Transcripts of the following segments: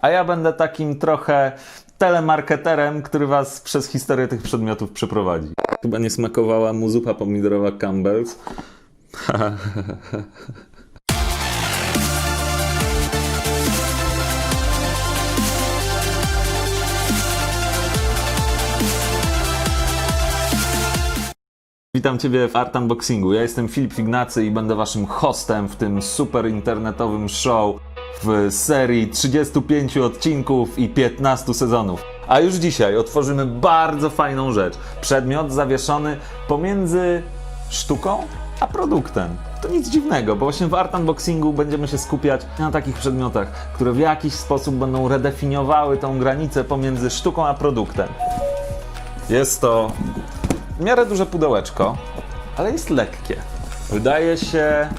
a ja będę takim trochę telemarketerem, który was przez historię tych przedmiotów przeprowadzi. Chyba nie smakowała mu zupa pomidorowa Campbell's. Witam Ciebie w Art Unboxingu. Ja jestem Filip Fignacy i będę Waszym hostem w tym super internetowym show w serii 35 odcinków i 15 sezonów. A już dzisiaj otworzymy bardzo fajną rzecz. Przedmiot zawieszony pomiędzy sztuką a produktem. To nic dziwnego, bo właśnie w Art Unboxingu będziemy się skupiać na takich przedmiotach, które w jakiś sposób będą redefiniowały tą granicę pomiędzy sztuką a produktem. Jest to w miarę duże pudełeczko, ale jest lekkie. Wydaje się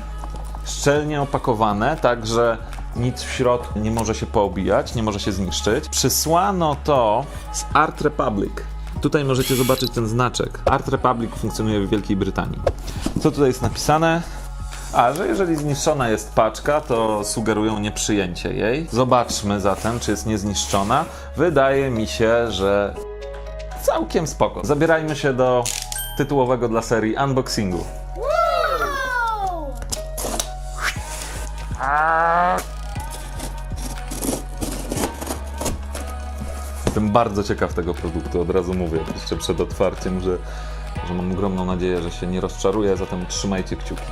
szczelnie opakowane, tak że nic w środku nie może się poobijać, nie może się zniszczyć. Przysłano to z Art Republic. Tutaj możecie zobaczyć ten znaczek. Art Republic funkcjonuje w Wielkiej Brytanii. Co tutaj jest napisane? A, że jeżeli zniszczona jest paczka, to sugerują nieprzyjęcie jej. Zobaczmy zatem, czy jest niezniszczona. Wydaje mi się, że całkiem spoko. Zabierajmy się do tytułowego dla serii unboxingu. Jestem bardzo ciekaw tego produktu, od razu mówię, jeszcze przed otwarciem, że mam ogromną nadzieję, że się nie rozczaruje, zatem trzymajcie kciuki.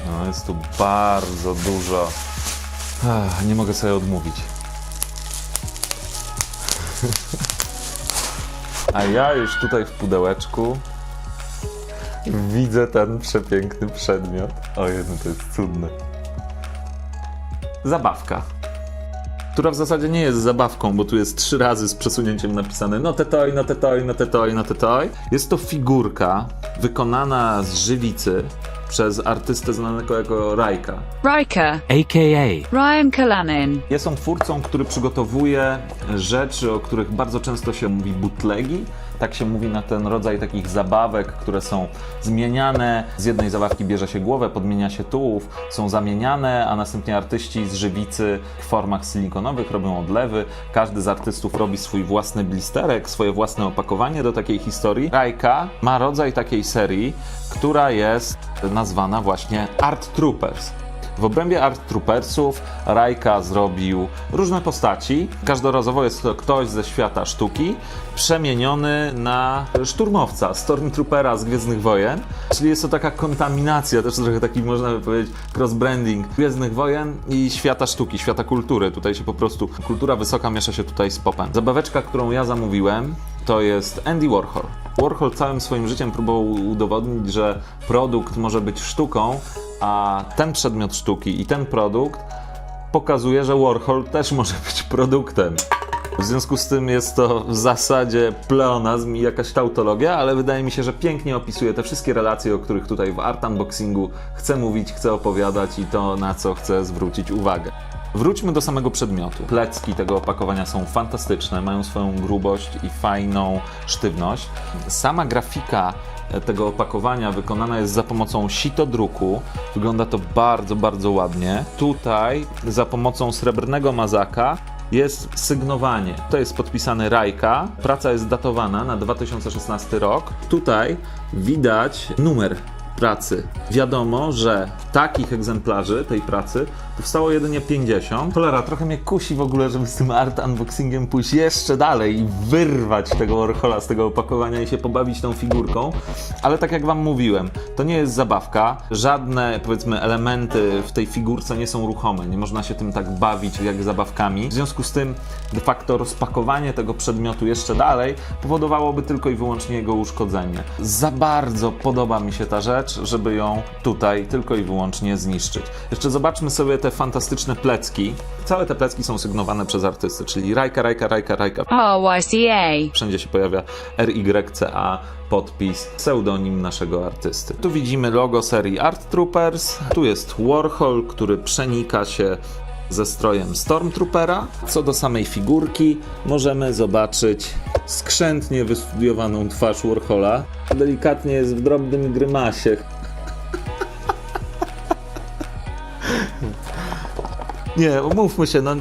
No, jest tu bardzo dużo. Nie mogę sobie odmówić. A ja już tutaj w pudełeczku widzę ten przepiękny przedmiot. Ojej, no to jest cudne. Zabawka, która w zasadzie nie jest zabawką, bo tu jest 3 razy z przesunięciem napisane no te toy, no te toy, no te toy, no te toy. Jest to figurka wykonana z żywicy przez artystę znanego jako Rajka. Riker, a.k.a. Ryan Kalanin. Jest on twórcą, który przygotowuje rzeczy, o których bardzo często się mówi bootlegi. Tak się mówi na ten rodzaj takich zabawek, które są zmieniane. Z jednej zabawki bierze się głowę, podmienia się tułów, są zamieniane, a następnie artyści z żywicy w formach silikonowych robią odlewy. Każdy z artystów robi swój własny blisterek, swoje własne opakowanie do takiej historii. Rajka ma rodzaj takiej serii, która jest nazwana właśnie Art Troopers. W obrębie Art Troopersów Rajka zrobił różne postaci. Każdorazowo jest to ktoś ze świata sztuki przemieniony na szturmowca, Stormtroopera z Gwiezdnych Wojen. Czyli jest to taka kontaminacja, też trochę taki, można by powiedzieć, cross-branding Gwiezdnych Wojen i świata sztuki, świata kultury. Tutaj się po prostu kultura wysoka miesza się tutaj z popem. Zabaweczka, którą ja zamówiłem, to jest Andy Warhol. Warhol całym swoim życiem próbował udowodnić, że produkt może być sztuką, a ten przedmiot sztuki i ten produkt pokazuje, że Warhol też może być produktem. W związku z tym jest to w zasadzie pleonazm i jakaś tautologia, ale wydaje mi się, że pięknie opisuje te wszystkie relacje, o których tutaj w Art Unboxingu chcę mówić, chcę opowiadać i to, na co chcę zwrócić uwagę. Wróćmy do samego przedmiotu. Plecki tego opakowania są fantastyczne, mają swoją grubość i fajną sztywność. Sama grafika tego opakowania wykonana jest za pomocą sitodruku. Wygląda to bardzo, bardzo ładnie. Tutaj za pomocą srebrnego mazaka jest sygnowanie. To jest podpisany Rajka. Praca jest datowana na 2016 rok. Tutaj widać numer pracy. Wiadomo, że takich egzemplarzy tej pracy powstało jedynie 50. Cholera, trochę mnie kusi w ogóle, żeby z tym Art Unboxingiem pójść jeszcze dalej i wyrwać tego Warhola z tego opakowania i się pobawić tą figurką. Ale tak jak wam mówiłem, to nie jest zabawka. Żadne, powiedzmy, elementy w tej figurce nie są ruchome. Nie można się tym tak bawić jak zabawkami. W związku z tym de facto rozpakowanie tego przedmiotu jeszcze dalej powodowałoby tylko i wyłącznie jego uszkodzenie. Za bardzo podoba mi się ta rzecz, żeby ją tutaj tylko i wyłącznie zniszczyć. Jeszcze zobaczmy sobie te fantastyczne plecki. Całe te plecki są sygnowane przez artystę, czyli Rajka. RYCA. Wszędzie się pojawia RYCA, podpis, pseudonim naszego artysty. Tu widzimy logo serii Art Troopers. Tu jest Warhol, który przenika się ze strojem Stormtroopera. Co do samej figurki, możemy zobaczyć skrzętnie wystudiowaną twarz Warhola. Delikatnie jest w drobnym grymasie. Nie, umówmy się, no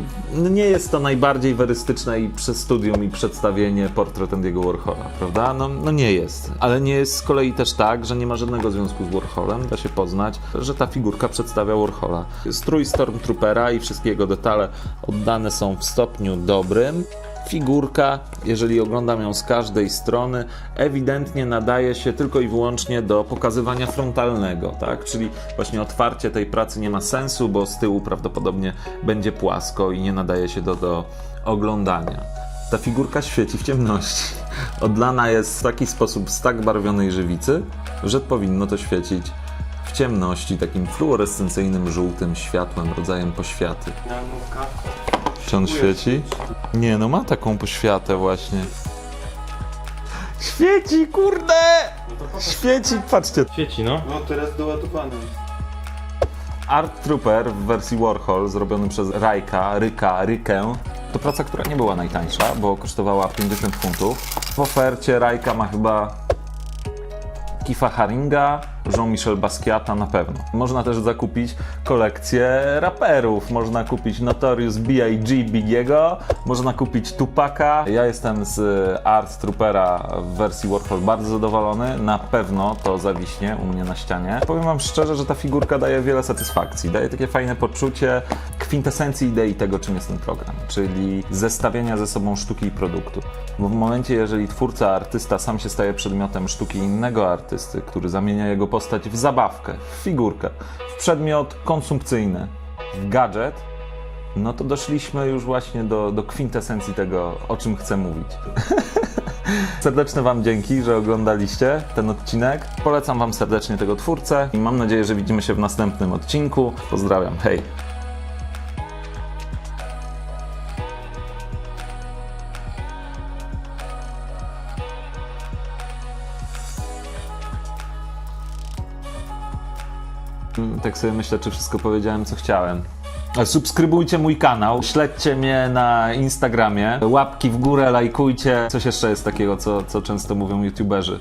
nie jest to najbardziej werystyczne i przez studium i przedstawienie portret Andy'ego Warhola, prawda? No nie jest. Ale nie jest z kolei też tak, że nie ma żadnego związku z Warholem, da się poznać, że ta figurka przedstawia Warhola. Strój Stormtroopera i wszystkie jego detale oddane są w stopniu dobrym. Figurka, jeżeli oglądam ją z każdej strony, ewidentnie nadaje się tylko i wyłącznie do pokazywania frontalnego, tak? Czyli właśnie otwarcie tej pracy nie ma sensu, bo z tyłu prawdopodobnie będzie płasko i nie nadaje się do oglądania. Ta figurka świeci w ciemności. Odlana jest w taki sposób z tak barwionej żywicy, że powinno to świecić w ciemności, takim fluorescencyjnym, żółtym światłem, rodzajem poświaty. Czy on świeci? Nie, no ma taką poświatę właśnie. Świeci, kurde! Świeci, patrzcie. Świeci, no. No teraz doładowany. Art Trooper w wersji Warhol, zrobiony przez Rykę. To praca, która nie była najtańsza, bo kosztowała 50 funtów. W ofercie Ryka ma chyba Keitha Haringa, Jean-Michel Basquiata na pewno. Można też zakupić kolekcję raperów. Można kupić Notorious B.I.G. Bigiego, można kupić Tupaca. Ja jestem z Art Troopera w wersji Warhol bardzo zadowolony. Na pewno to zawiśnie u mnie na ścianie. Powiem wam szczerze, że ta figurka daje wiele satysfakcji. Daje takie fajne poczucie kwintesencji idei tego, czym jest ten program. Czyli zestawienia ze sobą sztuki i produktu. Bo w momencie, jeżeli twórca, artysta sam się staje przedmiotem sztuki innego artysty, który zamienia jego postać w zabawkę, w figurkę, w przedmiot konsumpcyjny, w gadżet, no to doszliśmy już właśnie do kwintesencji tego, o czym chcę mówić. Serdeczne wam dzięki, że oglądaliście ten odcinek. Polecam wam serdecznie tego twórcę i mam nadzieję, że widzimy się w następnym odcinku. Pozdrawiam, hej! Tak sobie myślę, czy wszystko powiedziałem, co chciałem. Subskrybujcie mój kanał, śledźcie mnie na Instagramie, łapki w górę, lajkujcie. Coś jeszcze jest takiego, co często mówią youtuberzy.